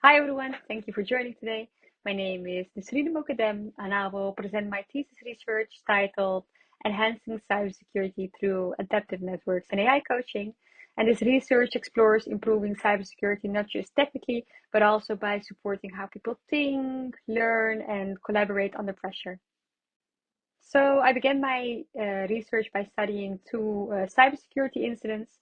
Hi everyone, thank you for joining today. My name is Nisrine Mokadem and I will present my thesis research titled Enhancing Cybersecurity Through Adaptive Networks and AI Coaching. And this research explores improving cybersecurity not just technically, but also by supporting how people think, learn, and collaborate under pressure. So I began my research by studying two cybersecurity incidents.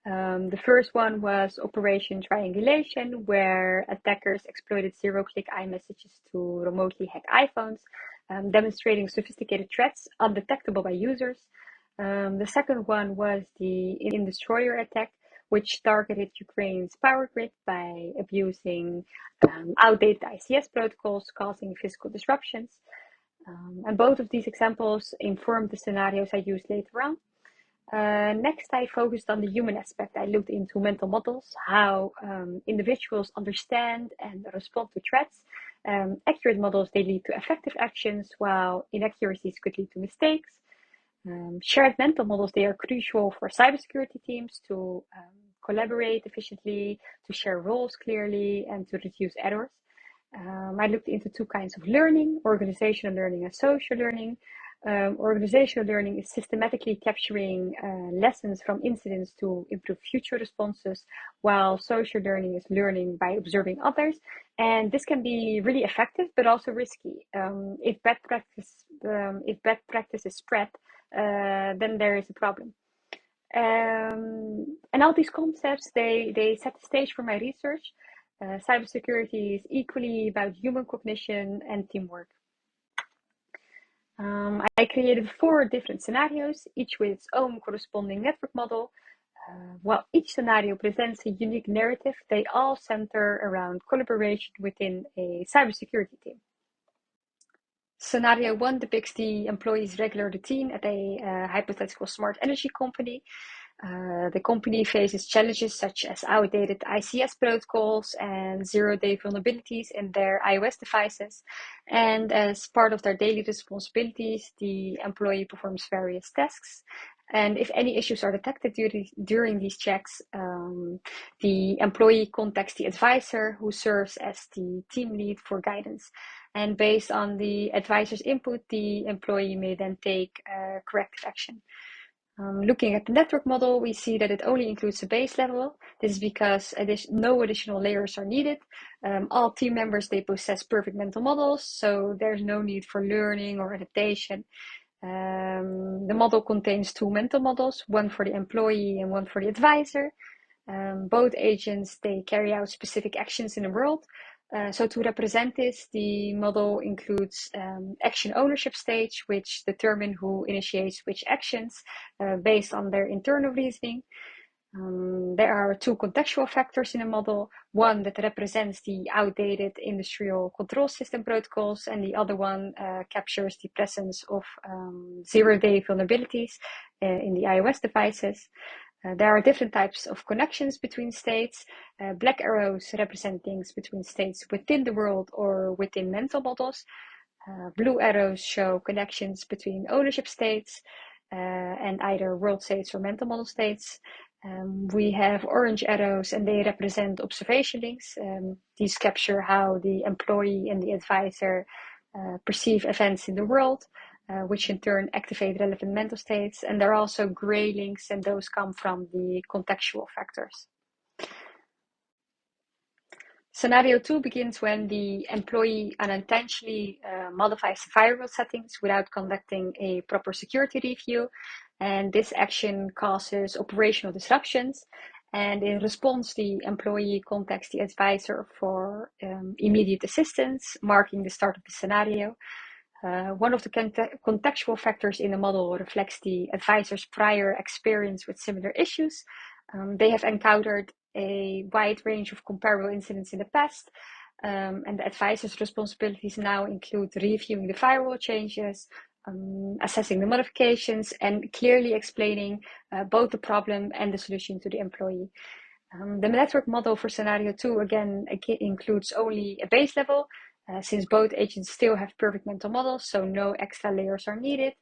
The first one was Operation Triangulation, where attackers exploited zero-click iMessages to remotely hack iPhones, demonstrating sophisticated threats undetectable by users. The second one was the In Destroyer attack, which targeted Ukraine's power grid by abusing outdated ICS protocols, causing physical disruptions. And both of these examples informed the scenarios I used later on. Next, I focused on the human aspect. I looked into mental models, how individuals understand and respond to threats. Accurate models, they lead to effective actions, while inaccuracies could lead to mistakes. Shared mental models, they are crucial for cybersecurity teams to collaborate efficiently, to share roles clearly, and to reduce errors. I looked into two kinds of learning, organizational learning and social learning. Organizational learning is systematically capturing lessons from incidents to improve future responses, while social learning is learning by observing others. And this can be really effective, but also risky. If bad practice is spread, then there is a problem. And all these concepts, they set the stage for my research. Cybersecurity is equally about human cognition and teamwork. I created 4 different scenarios, each with its own corresponding network model. While each scenario presents a unique narrative, they all center around collaboration within a cybersecurity team. Scenario 1 depicts the employee's regular routine at a hypothetical smart energy company. The company faces challenges such as outdated ICS protocols and zero-day vulnerabilities in their iOS devices. And as part of their daily responsibilities, the employee performs various tasks. And if any issues are detected during these checks, the employee contacts the advisor, who serves as the team lead for guidance. And based on the advisor's input, the employee may then take corrective action. Looking at the network model, we see that it only includes a base level. This is because no additional layers are needed. All team members, they possess perfect mental models, so there's no need for learning or adaptation. The model contains 2 mental models, one for the employee and one for the advisor. Both agents, they carry out specific actions in the world. So to represent this, the model includes action ownership stage, which determine who initiates which actions based on their internal reasoning. There are 2 contextual factors in the model, one that represents the outdated industrial control system protocols, and the other one captures the presence of zero-day vulnerabilities in the iOS devices. There are different types of connections between states. Black arrows represent things between states within the world or within mental models. Blue arrows show connections between ownership states and either world states or mental model states. We have orange arrows and they represent observation links. These capture how the employee and the advisor perceive events in the world, which in turn activate relevant mental states. And there are also gray links, and those come from the contextual factors. Scenario 2 begins when the employee unintentionally modifies the firewall settings without conducting a proper security review. And this action causes operational disruptions. And in response, the employee contacts the advisor for immediate assistance, marking the start of the scenario. One of the contextual factors in the model reflects the advisor's prior experience with similar issues. They have encountered a wide range of comparable incidents in the past, and the advisor's responsibilities now include reviewing the firewall changes, assessing the modifications, and clearly explaining both the problem and the solution to the employee. The network model for scenario 2 again includes only a base level, since both agents still have perfect mental models, so no extra layers are needed.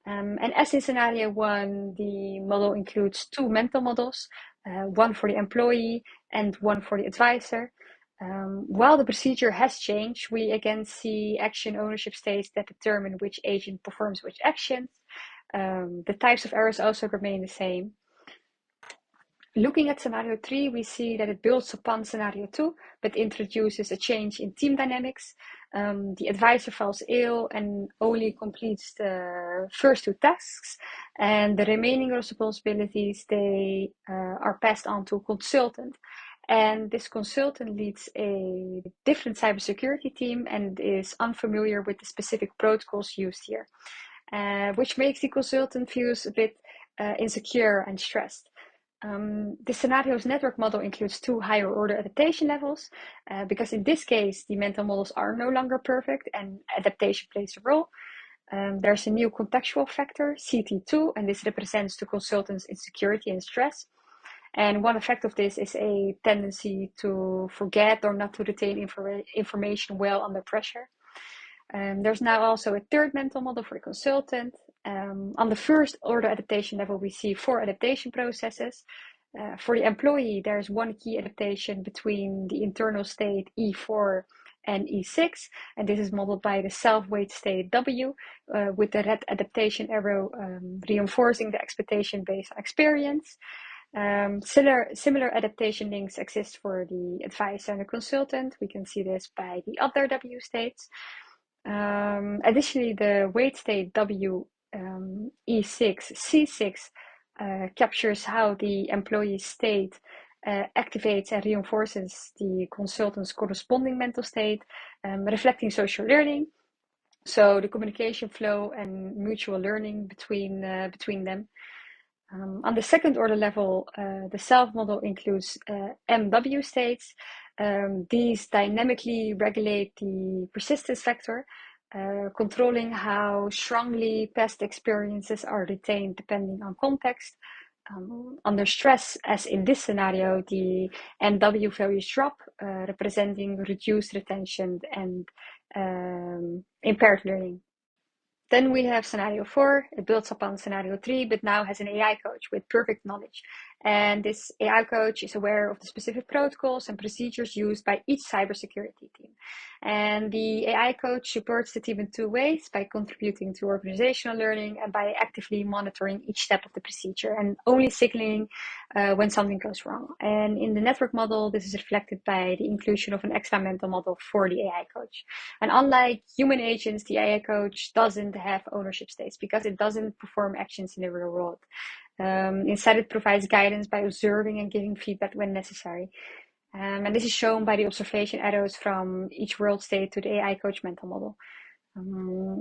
And as in scenario 1, the model includes 2 mental models, one for the employee and one for the advisor. While the procedure has changed, we again see action ownership states that determine which agent performs which actions. The types of errors also remain the same. Looking at scenario 3, we see that it builds upon scenario 2, but introduces a change in team dynamics. The advisor falls ill and only completes the first 2 tasks, and the remaining responsibilities, they are passed on to a consultant. And this consultant leads a different cybersecurity team and is unfamiliar with the specific protocols used here, which makes the consultant feels a bit insecure and stressed. The scenario's network model includes 2 higher order adaptation levels, because in this case, the mental models are no longer perfect and adaptation plays a role. There's a new contextual factor, CT2, and this represents the consultant's insecurity and stress. And one effect of this is a tendency to forget or not to retain information well under pressure. There's now also a third mental model for the consultant. On the first order adaptation level, we see 4 adaptation processes. For the employee, there's one key adaptation between the internal state E4 and E6, and this is modeled by the self-weight state W, with the red adaptation arrow reinforcing the expectation based on experience. Similar adaptation links exist for the advisor and the consultant. We can see this by the other W states. Additionally, the weight state W E6 C6 captures how the employee state activates and reinforces the consultant's corresponding mental state, reflecting social learning. So the communication flow and mutual learning between them. On the second order level, the self model includes MW states. These dynamically regulate the persistence factor, controlling how strongly past experiences are retained depending on context. Under stress, as in this scenario, the MW values drop, representing reduced retention and impaired learning. Then we have scenario 4. It builds upon scenario 3, but now has an AI coach with perfect knowledge. And this AI coach is aware of the specific protocols and procedures used by each cybersecurity team. And the AI coach supports the team in 2 ways: by contributing to organizational learning and by actively monitoring each step of the procedure and only signaling when something goes wrong. And in the network model, this is reflected by the inclusion of an extra mental model for the AI coach. And unlike human agents, the AI coach doesn't have ownership states because it doesn't perform actions in the real world. Instead, it provides guidance by observing and giving feedback when necessary. And this is shown by the observation arrows from each world state to the AI coach mental model.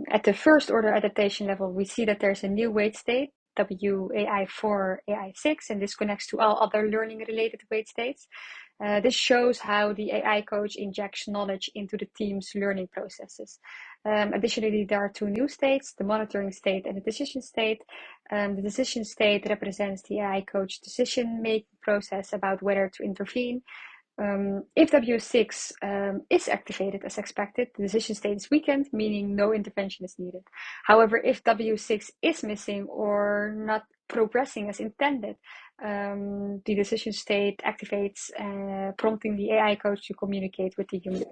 At the first order adaptation level, we see that there's a new weight state, WAI4, AI6, and this connects to all other learning related weight states. This shows how the AI coach injects knowledge into the team's learning processes. Additionally, there are 2 new states, the monitoring state and the decision state. The decision state represents the AI coach decision-making process about whether to intervene. If W6 is activated as expected, the decision state is weakened, meaning no intervention is needed. However, if W6 is missing or not progressing as intended, the decision state activates, prompting the AI coach to communicate with the human.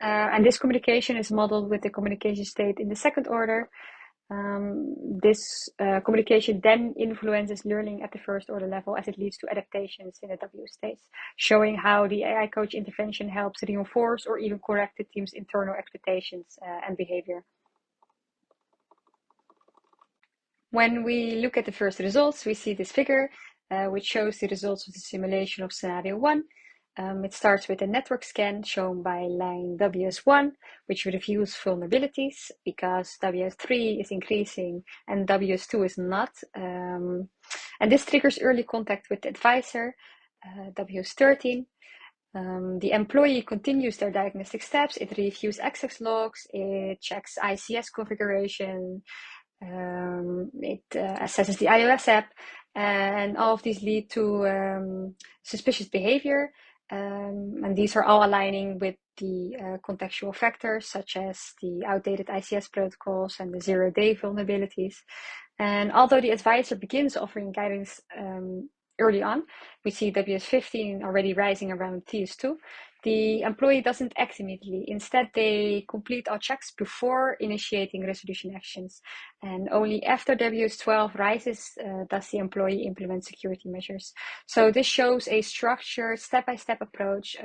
And this communication is modeled with the communication state in the second order. This communication then influences learning at the first order level as it leads to adaptations in the W states, showing how the AI coach intervention helps reinforce or even correct the team's internal expectations and behavior. When we look at the first results, we see this figure, which shows the results of the simulation of scenario 1. It starts with a network scan shown by line WS1, which reviews vulnerabilities because WS3 is increasing and WS2 is not. And this triggers early contact with the advisor, WS13. The employee continues their diagnostic steps. It reviews access logs, it checks ICS configuration, it assesses the iOS app, and all of these lead to suspicious behavior. And these are all aligning with the contextual factors such as the outdated ICS protocols and the zero-day vulnerabilities. And although the advisor begins offering guidance early on, we see WS15 already rising around TS2. the employee doesn't act immediately. Instead, they complete all checks before initiating resolution actions. And only after WS12 rises does the employee implement security measures. So this shows a structured step-by-step approach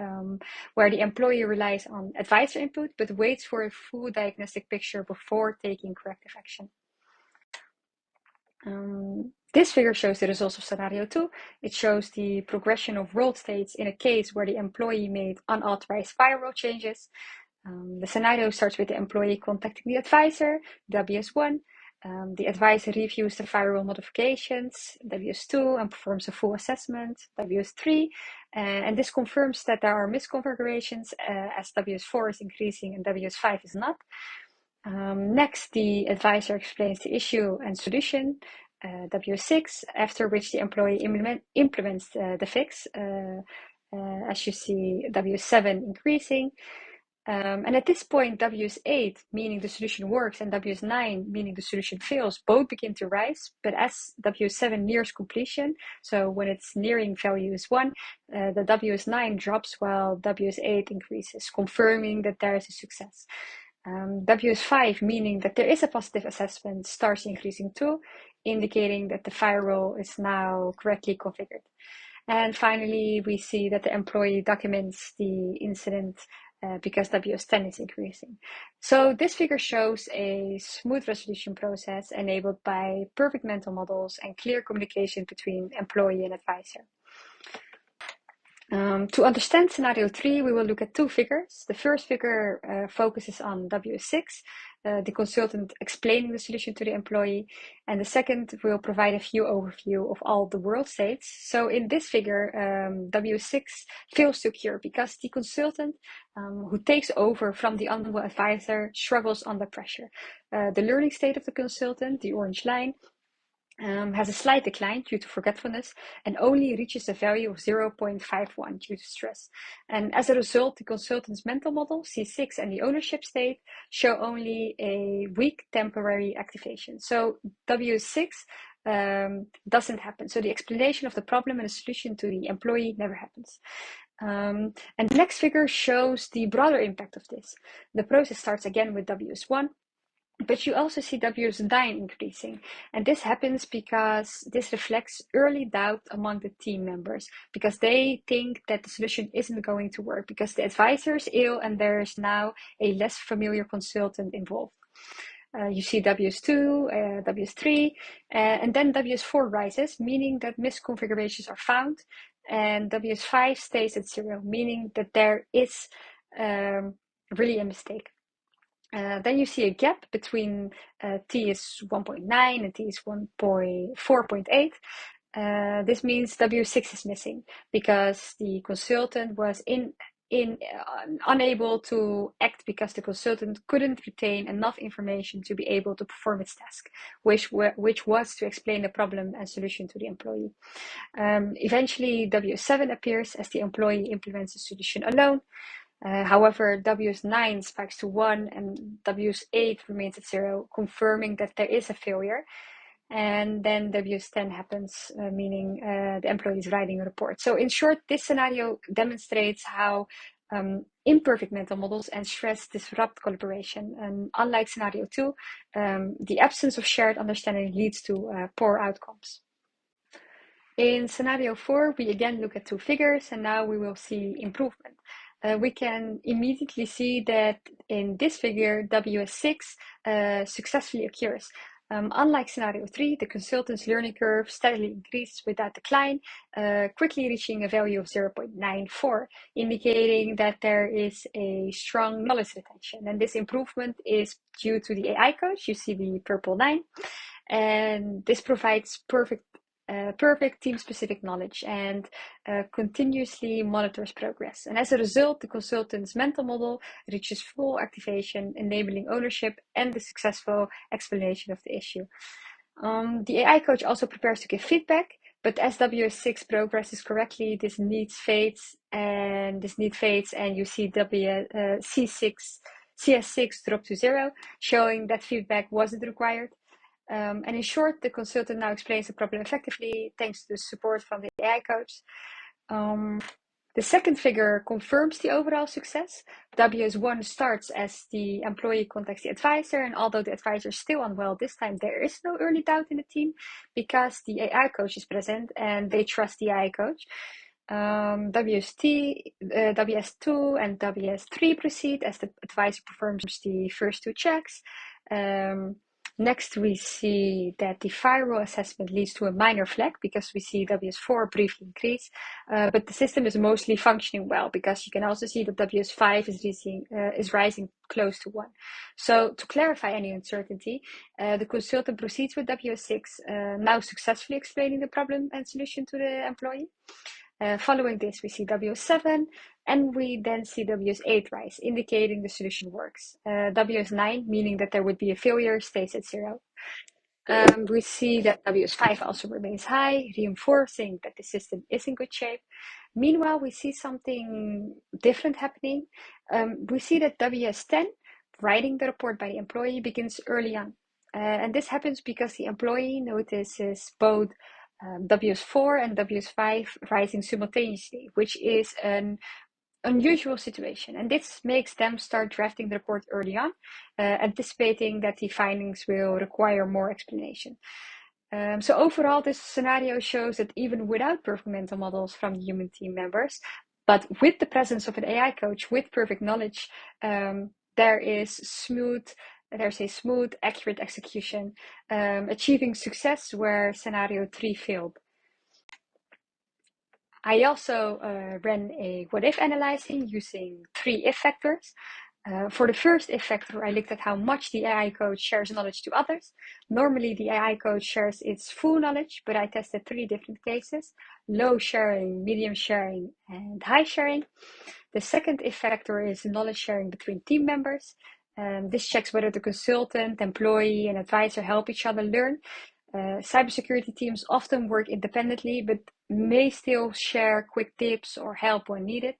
where the employee relies on advisor input, but waits for a full diagnostic picture before taking corrective action. This figure shows the results of scenario 2. It shows the progression of world states in a case where the employee made unauthorized firewall changes. The scenario starts with the employee contacting the advisor, WS1. The advisor reviews the firewall modifications, WS2, and performs a full assessment, WS3. And this confirms that there are misconfigurations as WS4 is increasing and WS5 is not. Next, the advisor explains the issue and solution, W6, after which the employee implements the fix, as you see W7 increasing. And at this point, WS8, meaning the solution works, and WS9, meaning the solution fails, both begin to rise. But as WS7 nears completion, so when it's nearing value is 1, the WS9 drops while WS8 increases, confirming that there is a success. WS5, meaning that there is a positive assessment, starts increasing too, indicating that the firewall is now correctly configured. And finally, we see that the employee documents the incident because WS10 is increasing. So this figure shows a smooth resolution process enabled by perfect mental models and clear communication between employee and advisor. To understand scenario 3, we will look at two figures. The first figure focuses on WS6, the consultant explaining the solution to the employee, and the second will provide a view overview of all the world states. So in this figure, WS6 fails to occur because the consultant who takes over from the unable advisor struggles under pressure. The learning state of the consultant, the orange line, has a slight decline due to forgetfulness and only reaches a value of 0.51 due to stress. And as a result, the consultant's mental model, C6, and the ownership state show only a weak temporary activation. So W6 doesn't happen. So the explanation of the problem and the solution to the employee never happens. And the next figure shows the broader impact of this. The process starts again with WS1. But you also see WS9 increasing. And this happens because this reflects early doubt among the team members, because they think that the solution isn't going to work, because the advisor is ill and there's now a less familiar consultant involved. You see WS2, WS3, and then WS4 rises, meaning that misconfigurations are found, and WS5 stays at 0, meaning that there is really a mistake. Then you see a gap between T is 1.9 and T is 4.8. This means W6 is missing because the consultant was unable to act because the consultant couldn't retain enough information to be able to perform its task, which was to explain the problem and solution to the employee. Eventually, W7 appears as the employee implements the solution alone. However, WS9 spikes to 1 and WS8 remains at 0, confirming that there is a failure. And then WS10 happens, meaning the employee is writing a report. So in short, this scenario demonstrates how imperfect mental models and stress disrupt collaboration. And unlike scenario 2, the absence of shared understanding leads to poor outcomes. In scenario 4, we again look at two figures, and now we will see improvement. We can immediately see that in this figure, WS6 successfully occurs. Unlike scenario 3, the consultant's learning curve steadily increases without decline, quickly reaching a value of 0.94, indicating that there is a strong knowledge retention. And this improvement is due to the AI coach. You see the purple line. And this provides perfect team-specific knowledge and continuously monitors progress. And as a result, the consultant's mental model reaches full activation, enabling ownership and the successful explanation of the issue. The AI coach also prepares to give feedback, but as WS6 progresses correctly, this need fades, and you see CS6 drop to 0, showing that feedback wasn't required. And in short, the consultant now explains the problem effectively thanks to the support from the AI coach. The second figure confirms the overall success. WS1 starts as the employee contacts the advisor, and although the advisor is still unwell this time, there is no early doubt in the team because the AI coach is present and they trust the AI coach. WS2 and WS3 proceed as the advisor performs the first two checks. Next, we see that the firewall assessment leads to a minor flag because we see WS4 briefly increase, but the system is mostly functioning well because you can also see that WS5 is rising close to 1. So to clarify any uncertainty, the consultant proceeds with WS6, now successfully explaining the problem and solution to the employee. Following this, we see WS7, and we then see WS8 rise, indicating the solution works. WS9, meaning that there would be a failure, stays at 0. We see that WS5 also remains high, reinforcing that the system is in good shape. Meanwhile, we see something different happening. We see that WS10, writing the report by the employee, begins early on. And this happens because the employee notices both WS4 and WS5 rising simultaneously, which is an unusual situation. And this makes them start drafting the report early on, anticipating that the findings will require more explanation. So overall, this scenario shows that even without perfect mental models from the human team members, but with the presence of an AI coach with perfect knowledge, there's a smooth, accurate execution, achieving success where scenario 3 failed. I also ran a what-if analyzing using 3 if factors. For the first if factor, I looked at how much the AI coach shares knowledge to others. Normally, the AI coach shares its full knowledge, but I tested 3 different cases: low sharing, medium sharing, and high sharing. The second if factor is knowledge sharing between team members. This checks whether the consultant, employee, and advisor help each other learn. Cybersecurity teams often work independently, but may still share quick tips or help when needed.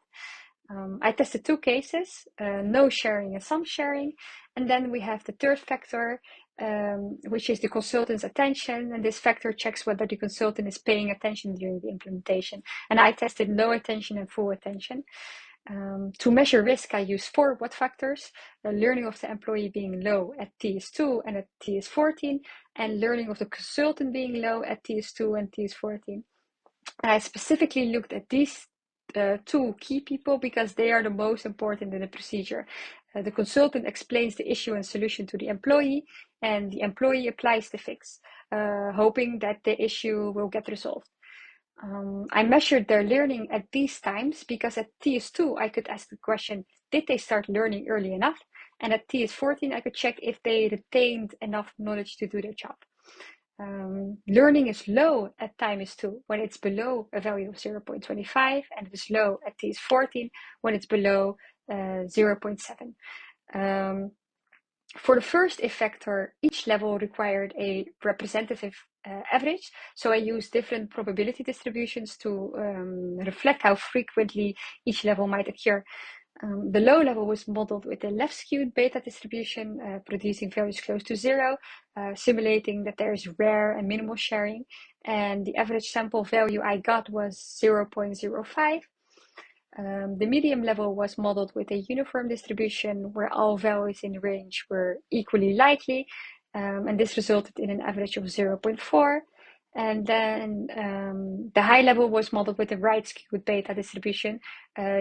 I tested 2 cases, no sharing and some sharing. And then we have the third factor, which is the consultant's attention. And this factor checks whether the consultant is paying attention during the implementation. And I tested no attention and full attention. To measure risk, I use 4 what factors: learning of the employee being low at TS2 and at TS14, and learning of the consultant being low at TS2 and TS14. And I specifically looked at these 2 key people because they are the most important in the procedure. The consultant explains the issue and solution to the employee, and the employee applies the fix, hoping that the issue will get resolved. I measured their learning at these times because at TS2 I could ask the question, did they start learning early enough? And at TS14 I could check if they retained enough knowledge to do their job. Learning is low at time is 2 when it's below a value of 0.25, and it is low at TS14 when it's below 0.7. For the first if factor, each level required a representative average. So I used different probability distributions to reflect how frequently each level might occur. The low level was modeled with a left skewed beta distribution, producing values close to 0, simulating that there is rare and minimal sharing. And the average sample value I got was 0.05. The medium level was modeled with a uniform distribution where all values in the range were equally likely, and this resulted in an average of 0.4. And then the high level was modeled with a right skewed beta distribution,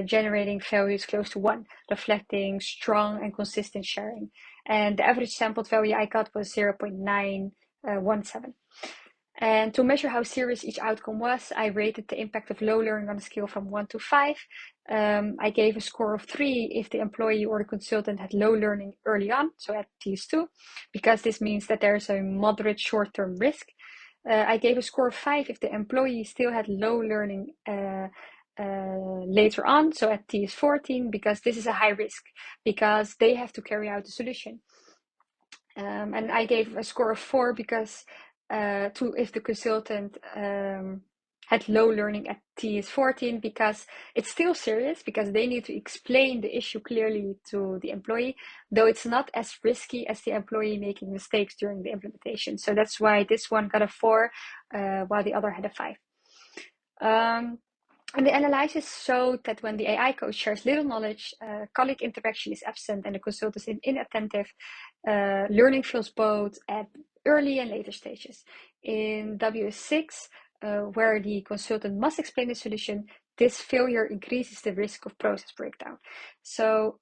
generating values close to 1, reflecting strong and consistent sharing. And the average sampled value I got was 0.917. And to measure how serious each outcome was, I rated the impact of low learning on a scale from 1 to 5. I gave a score of 3 if the employee or the consultant had low learning early on, so at TS2, because this means that there's a moderate short-term risk. I gave a score of 5 if the employee still had low learning later on, so at TS14, because this is a high risk, because they have to carry out the solution. And I gave a score of 4 because if the consultant had low learning at TS14, because it's still serious, because they need to explain the issue clearly to the employee, though it's not as risky as the employee making mistakes during the implementation. So that's why this one got a 4, while the other had a 5. And the analysis showed that when the AI coach shares little knowledge, colleague interaction is absent, and the consultant is inattentive, learning fails both at early and later stages. In WS6, where the consultant must explain the solution, this failure increases the risk of process breakdown. So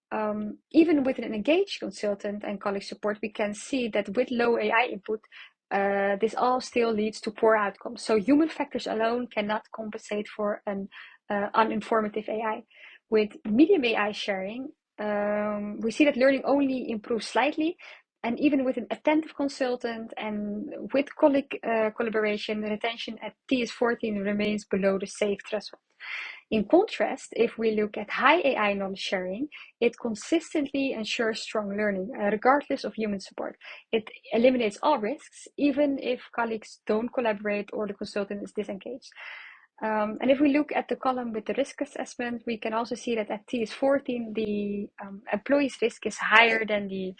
even with an engaged consultant and colleague support, we can see that with low AI input, this all still leads to poor outcomes. So human factors alone cannot compensate for an uninformative AI. With medium AI sharing, we see that learning only improves slightly, and even with an attentive consultant and with colleague collaboration, the retention at TS14 remains below the safe threshold. In contrast, if we look at high AI knowledge sharing, it consistently ensures strong learning, regardless of human support. It eliminates all risks, even if colleagues don't collaborate or the consultant is disengaged. And if we look at the column with the risk assessment, we can also see that at TS14, the employee's risk is higher than the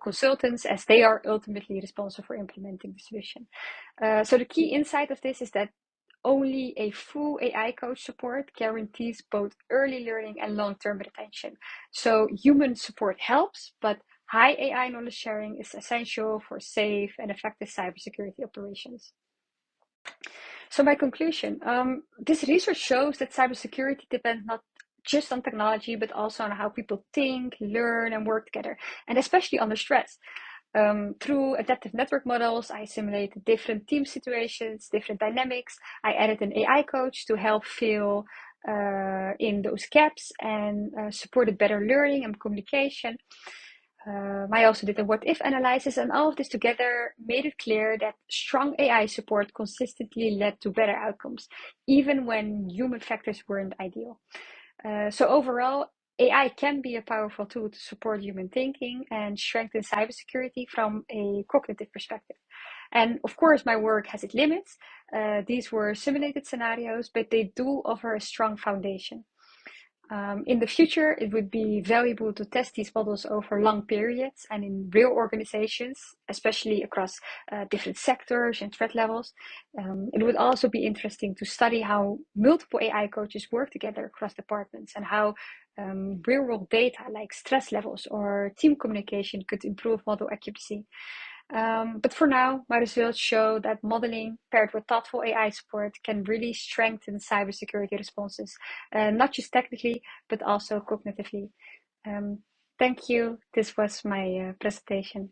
consultants, as they are ultimately responsible for implementing the solution. So the key insight of this is that only a full AI coach support guarantees both early learning and long-term retention. So human support helps, but high AI knowledge sharing is essential for safe and effective cybersecurity operations. So my conclusion, this research shows that cybersecurity depends not just on technology, but also on how people think, learn, and work together, and especially under stress. Through adaptive network models, I simulated different team situations, different dynamics. I added an AI coach to help fill in those gaps and supported better learning and communication. I also did a what if analysis, and all of this together made it clear that strong AI support consistently led to better outcomes, even when human factors weren't ideal. So, overall, AI can be a powerful tool to support human thinking and strengthen cybersecurity from a cognitive perspective. And of course, my work has its limits. These were simulated scenarios, but they do offer a strong foundation. In the future, it would be valuable to test these models over long periods and in real organizations, especially across different sectors and threat levels. It would also be interesting to study how multiple AI coaches work together across departments and how real world data like stress levels or team communication could improve model accuracy. But for now, my results show that modeling paired with thoughtful AI support can really strengthen cybersecurity responses, not just technically, but also cognitively. Um, Thank you. This was my presentation.